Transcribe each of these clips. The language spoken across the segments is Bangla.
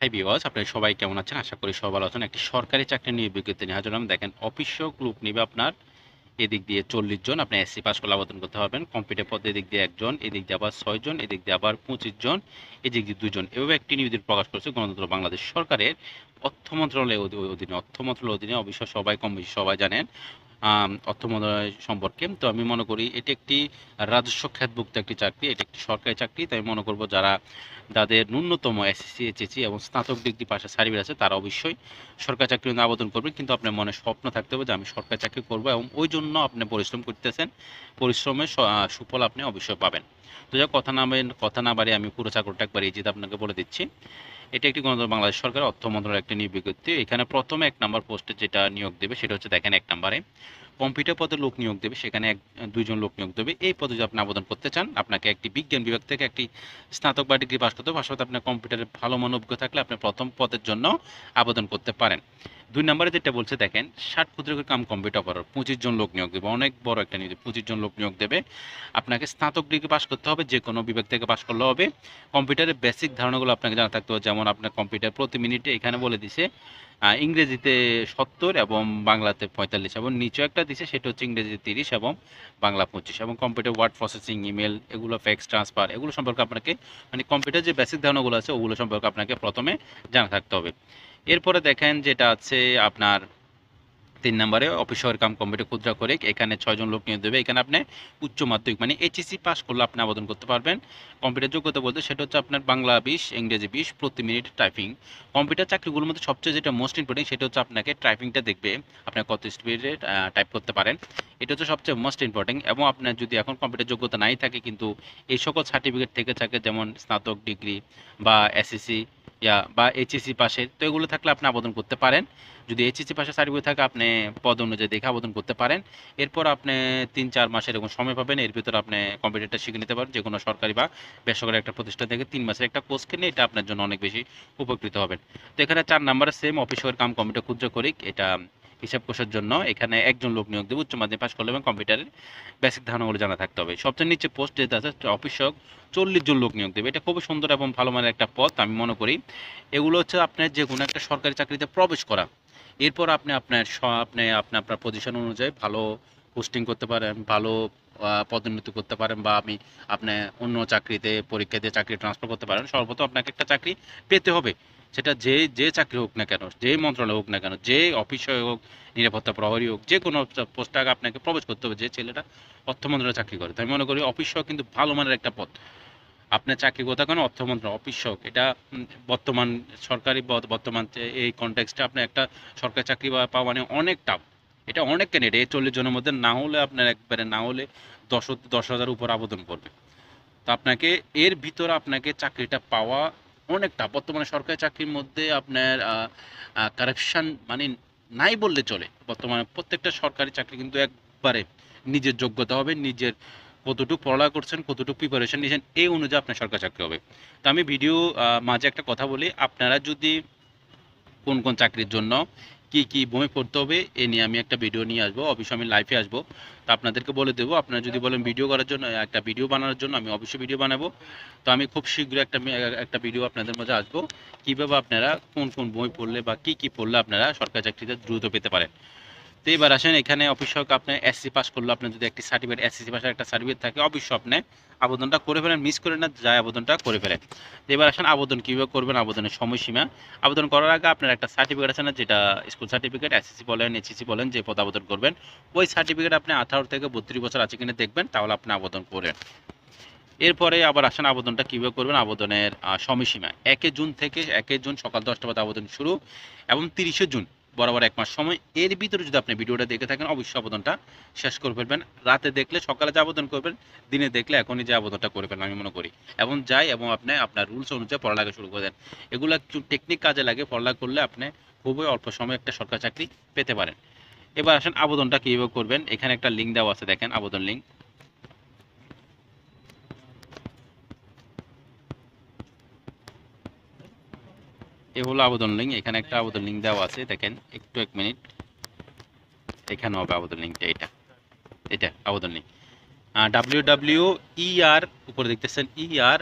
হাই ভিউয়ার্স, আপনারা সবাই কেমন আছেন? আশা করি সবাই ভালো আছেন। একটি সরকারি চাকরি নিয়ে বিজ্ঞপ্তি নিয়ে হাজির হলাম। দেখেন অফিসিয়াল গ্রুপ নিবে আপনার এদিক দিয়ে 40 জন। আপনি এসসি পাস করলে আবেদন করতে পারবেন। কম্পিউটার পদে এদিক দিয়ে 1 জন, এদিক দিয়ে আবার 6 জন, এদিক দিয়ে আবার 25 জন, এদিক দিয়ে 2 জন। এভাবে একটি নিবেদন প্রকাশ করেছে গণতন্ত্র বাংলাদেশ সরকারের অর্থ মন্ত্রণালয়ের অধীনে। অবশ্য সবাই কম বেশি সবাই জানেন অর্থ মন্ত্রণালয় সম্পর্কে। তো আমি মনে করি এটি একটি রাজস্ব খাতভুক্ত একটি চাকরি। এটি একটি সরকারি চাকরি। তাই আমি মনে করব যাদের ন্যূনতম এসএসসি, এইচএসসি এবং স্নাতক ডিগ্রি পাশের সার্টিফিকেট আছে তারা অবশ্যই সরকারি চাকরির জন্য আবেদন করবেন। কিন্তু আপনার মনে স্বপ্ন থাকতে হবে যে আমি সরকারি চাকরি করব এবং ওই জন্য আপনি পরিশ্রম করতেছেন। পরিশ্রমের সুফল আপনি অবশ্যই পাবেন। তো যাক কথা না বাড়িয়ে আমি পুরো চাকরিটা একবার ইজিতে আপনাকে বলে দিচ্ছি। এটা একটি গণতন্ত্র বাংলাদেশ সরকারের অর্থ মন্ত্রণালয়ের একটি নিয়োগ বিজ্ঞপ্তি। এখানে প্রথমে 1 নাম্বার পোস্টে যেটা নিয়োগ দেবে সেটা হচ্ছে দেখেন 1 নাম্বারে কম্পিউটার পদে লোক নিয়োগ দেবে। সেখানে 2 জন লোক নিয়োগ দেবে। এই পদে যদি আপনি আবেদন করতে চান, আপনাকে একটি বিজ্ঞান বিভাগ থেকে একটি স্নাতক বা ডিগ্রি পাস করতে হবে। পাশাপাশি আপনার কম্পিউটারে ভালো মান অভিজ্ঞতা থাকলে আপনি প্রথম পদের জন্য আবেদন করতে পারেন। 2 নাম্বারে যেটা বলছে দেখেন 60 ক্ষুদ্র কাম কম্পিউটার অপারেটর 25 জন লোক নিয়োগ দেবে। অনেক বড় একটা নিয়োগ, 25 জন লোক নিয়োগ দেবে। আপনাকে স্নাতক ডিগ্রি পাস করতে হবে, যে কোনো বিভাগ থেকে পাস করলে হবে। কম্পিউটারের বেসিক ধারণাগুলো আপনাকে জানা থাকতে হবে। যেমন আপনার কম্পিউটার প্রতি মিনিটে এখানে বলে দিছে ইংরেজিতে 70 এবং বাংলাতে 45 এবং নিচেও একটা দিছে সেটা হচ্ছে ইংরেজিতে 30 এবং বাংলা 25 এবং কম্পিউটার ওয়ার্ড প্রসেসিং, ইমেল, এগুলো ফ্যাক্স ট্রান্সফার, এগুলো সম্পর্কে আপনাকে মানে কম্পিউটার যে বেসিক ধারণাগুলো আছে ওগুলো সম্পর্কে আপনাকে প্রথমে জানা থাকতে হবে। এরপরে দেখেন যেটা আছে আপনার 3 নাম্বারে অফিস সহকারী কাম কম্পিউটার ক্ষুদ্র করে এখানে 6 জন লোক নিয়োগ দেবে। এখানে আপনি উচ্চ মাধ্যমিক মানে এইচএসসি পাস করলে আপনি আবেদন করতে পারবেন। কম্পিউটার যোগ্যতা বলতে সেটা হচ্ছে আপনার বাংলা 20, ইংরেজি 20, প্রতি মিনিট টাইপিং। কম্পিউটার চাকরিগুলোর মধ্যে সবচেয়ে যেটা মোস্ট ইম্পর্টেন্ট সেটা হচ্ছে আপনাকে টাইপিংটা দেখবে। আপনি কত স্পিডে টাইপ করতে পারেন। এটা হচ্ছে সবচেয়ে মোস্ট ইম্পর্টেন্ট এবং আপনার যদি এখন কম্পিউটার যোগ্যতা নাই থাকে কিন্তু এই সকল সার্টিফিকেট থেকে থাকে যেমন স্নাতক ডিগ্রি বা এসএসসি বা এইচএসসি পাশের, তো এগুলো থাকলে আপনি আবেদন করতে পারেন। যদি এইচএসসি পাশের সার্টিফিকেট থাকে আপনি পদ অনুযায়ী দেখে আবেদন করতে পারেন। এরপর আপনি 3-4 মাসের এরকম সময় পাবেন। এর ভিতরে আপনি কম্পিউটারটা শিখে নিতে পারেন। যেকোনো সরকারি বা বেসরকারি একটা প্রতিষ্ঠান থেকে 3 মাসের একটা কোর্স কিনে এটা আপনার জন্য অনেক বেশি উপকৃত হবেন। তো এখানে 4 নাম্বারে সেম অফিস সহকারী কাম কম্পিউটার ক্ষুদ্র করিক এটা হিসাব কোষের জন্য এখানে 1 জন লোক নিয়োগ দেবে। উচ্চ মাধ্যমিক পাস করলে এবং কম্পিউটারের বেসিক ধারণাগুলো জানা থাকতে হবে। সবচেয়ে নিচে পোস্ট যেটা আছে অফিস সহকারী 40 জন লোক নিয়োগ দেবে। এটা খুবই সুন্দর এবং ভালো মানের একটা পদ আমি মনে করি। এগুলো হচ্ছে আপনার যেকোনো একটা সরকারি চাকরিতে প্রবেশ করা। এরপর আপনি আপনার পজিশন অনুযায়ী ভালো পোস্টিং করতে পারেন, ভালো পদোন্নতি করতে পারেন বা আপনি অন্য চাকরিতে পরীক্ষা দিয়ে চাকরি ট্রান্সফার করতে পারেন। সর্বপ্রথম আপনাকে একটা চাকরি পেতে হবে। সেটা যে চাকরি হোক না কেন, যে মন্ত্রণালয় হোক না কেন, যে অফিসে হোক, নিরাপত্তা প্রহরী হোক, যেকোনো পোস্টে আপনাকে প্রবেশ করতে হবে। যে ছেলেটা অর্থ মন্ত্রণালয়ে চাকরি করে। তো আমি মনে করি অফিস সহ কিন্তু ভালো মানের একটা পদ। আপনার চাকরি কথা কেন অর্থ মন্ত্রণালয় অফিস সহক এটা বর্তমান সরকারি বর্তমান এই কনটেক্সটে আপনার একটা সরকারি চাকরি পাওয়া মানে অনেক টাফ। এটা অনেক ক্যান্ডিডেট এই 40 জনের মধ্যে না হলে আপনার একবারে না হলে 10,000 উপর আবেদন করবে। তো আপনাকে এর ভিতরে আপনাকে চাকরিটা পাওয়া অনেক টাফ। বর্তমানে সরকারি চাকরির মধ্যে আপনার কারাপশন মানে নাই বললে চলে। বর্তমানে প্রত্যেকটা সরকারি চাকরি কিন্তু একবারে নিজের যোগ্যতা হবে, নিজের কতটুকু পড়ালেখা করছেন, কতটুকু প্রিপারেশন নিয়েছেন এই অনুযায়ী আপনার সরকারি চাকরি হবে। তো আমি ভিডিও মাঝে একটা কথা বলি, আপনারা যদি কোন চাকরির জন্য কি বই পড়তে হবে এ নিয়ে আমি একটা ভিডিও নিয়ে আসবো। অবশ্যই আমি লাইভে আসবো। তো আপনাদেরকে বলে দেবো। আপনারা যদি বলেন ভিডিও করার জন্য একটা ভিডিও বানানোর জন্য আমি অবশ্যই ভিডিও বানাবো। তো আমি খুব শীঘ্রই একটা ভিডিও আপনাদের মাঝে আসবো কিভাবে আপনারা কোন বই পড়লে বা কি পড়লে আপনারা সরকারি চাকরিতে দ্রুত পেতে পারেন। তো এবার আসেন এখানে অবশ্যই আপনি এসসি পাস করলে আপনার যদি একটি সার্টিফিকেট এসএসসি পাশের একটা সার্টিফিকেট থাকে অবশ্যই আপনি আবেদনটা করে ফেলেন, মিস করে না যায় আবেদনটা করে ফেলেন। তো এবার আসেন আবেদন কীভাবে করবেন, আবেদনের সময়সীমা। আবেদন করার আগে আপনার একটা সার্টিফিকেট আছে না, যেটা স্কুল সার্টিফিকেট এসএসসি বলেন এইচএসসি বলেন যে পদ আবেদন করবেন ওই সার্টিফিকেট আপনি 18 থেকে 32 বছর আছে কিনা দেখবেন, তাহলে আপনি আবেদন করেন। এরপরে আবার আসেন আবেদনটা কীভাবে করবেন। আবেদনের সময়সীমা 1 জুন থেকে 1 জুন সকাল 10টা বাজে আবেদন শুরু এবং 30 জুন বরাবর 1 মাস সময়। এর ভিতরে যদি আপনি ভিডিওটা দেখে থাকেন অবশ্যই আবেদনটা শেষ করে ফেলবেন। রাতে দেখলে সকালে যে আবেদন করবেন, দিনে দেখলে এখনই যে আবেদনটা করে ফেলবেন আমি মনে করি। এবং যাই এবং আপনি আপনার রুলস অনুযায়ী পড়ালেখা শুরু করে দেন। এগুলো একটু টেকনিক কাজে লাগে। পড়ালেখা করলে আপনি খুবই অল্প সময়ে একটা সরকারি চাকরি পেতে পারেন। এবার আসেন আবেদনটা কীভাবে করবেন। এখানে একটা লিঙ্ক দেওয়া আছে, দেখেন আবেদন লিঙ্ক। এ হলো আবেদন লিঙ্ক। এখানে একটা আবেদন লিঙ্ক দেওয়া আছে, দেখেন একটু 1 মিনিট। এখানে হবে আবেদন লিঙ্কটা, এটা আবেদন লিঙ্ক www.er উপরে দেখতেছেন er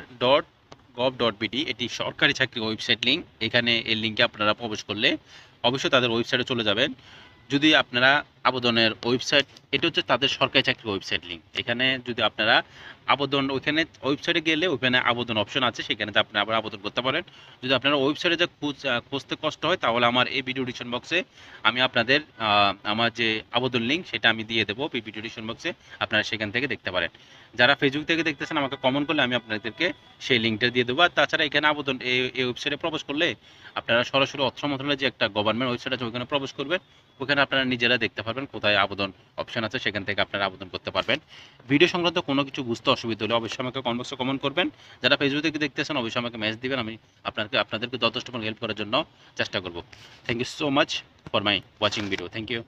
gov.bd এটি সরকারি চাকরি ওয়েবসাইট লিঙ্ক। এখানে এই লিঙ্কে আপনারা প্রবেশ করলে অবশ্যই তাদের ওয়েবসাইটে চলে যাবেন। যদি আপনারা আবেদনের ওয়েবসাইট, এটা হচ্ছে তাদের সরকারি চাকরির ওয়েবসাইট লিঙ্ক। এখানে যদি আপনারা আবেদন, ওইখানে ওয়েবসাইটে গেলে ওইখানে আবেদন অপশন আছে, সেখানে আপনারা আবার আবেদন করতে পারেন। যদি আপনারা ওয়েবসাইটে যে খুঁজতে কষ্ট হয়, তাহলে আমার এই ভিডিও ডিসক্রিপশন বক্সে আমি আপনাদের আমার যে আবেদন লিঙ্ক সেটা আমি দিয়ে দেবো এই ভিডিও ডিসক্রিপশন বক্সে, আপনারা সেখান থেকে দেখতে পারেন। যারা ফেসবুক থেকে দেখতেছেন আমাকে কমেন্ট করলে আমি আপনাদেরকে সেই লিঙ্কটা দিয়ে দেবো। আর তাছাড়া এখানে আবেদন এই ওয়েবসাইটে প্রবেশ করলে আপনারা সরাসরি অর্থ মন্ত্রণালয়ের যে একটা গভর্নমেন্ট ওয়েবসাইট আছে ওইখানে প্রবেশ করবেন। ওখানে আপনারা নিজেরা দেখতে পারবেন কোথায় আবেদন অপশন আছে, সেখান থেকে আপনারা আবেদন করতে পারবেন। ভিডিও সংক্রান্ত কোনো কিছু বুঝতে অসুবিধা হলে অবশ্যই আমাকে কমেন্ট বক্সে কমেন্ট করবেন। যারা ফেসবুক থেকে দেখতেছেন অবশ্যই আমাকে মেসেজ দিবেন, আমি আপনাদেরকে যথেষ্ট হেল্প করার জন্য চেষ্টা করব। Thank you so much for my watching video. Thank you.